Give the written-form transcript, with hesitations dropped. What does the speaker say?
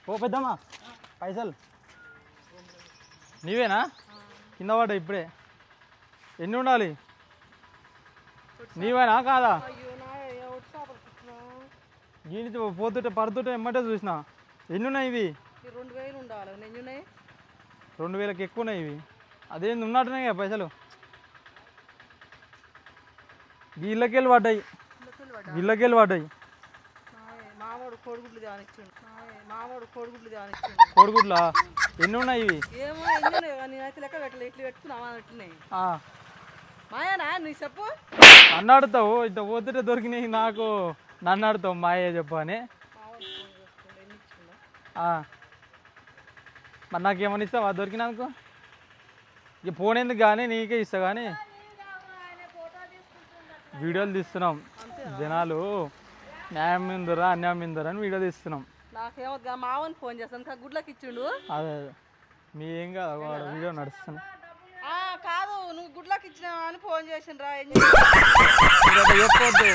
ఓ పెద్దమ్మా పైసలు నీవేనా కింద పడ్డా ఇప్పుడే ఎన్ని ఉండాలి నీవేనా కాదా గీనితో పోతుంటే పడుతుంటే ఎమ్మటే చూసినా ఎన్ని ఉన్నాయి ఇవి 2000 ఉండాలి 2000కి ఎక్కువ ఉన్నాయి ఇవి అదేంది ఉన్నట్టున్నాయి కదా పైసలు వీళ్ళకెళ్ళి పడ్డాయి మామూడు కోడిగుడ్లు కోడిగుడ్లా ఎన్ని ఉన్నాయి ఇవి ఏమో ఎన్ని నేనైతే లెక్క పెట్టలే ఇట్లా పెట్టుకున్నావా అన్నట్టున్నాయి మాయనా నీ చెప్పు నన్ను ఆడుతావు ఇంత పోతుంటే దొరికినాయి నాకు నన్ను ఆడుతావు మాయే చెప్పు అని మరి నాకేమని ఇస్తావా దొరికినానుకో ఇక ఫోన్ ఎందుకు కానీ నీకే ఇస్తా కానీ వీడియోలు తీస్తున్నాం జనాలు న్యాయం మీందరా అన్యాయం మీందరా అని వీడియో తీస్తున్నాం నాకేమో మావని ఫోన్ చేస్తాను గుడ్లకి ఇచ్చిండు అదే మీ ఏం కాదు వీడియో నడుస్తున్నా కాదు నువ్వు గుడ్లకి ఇచ్చినావా అని ఫోన్ చేసిండ్రా చెప్పొద్దు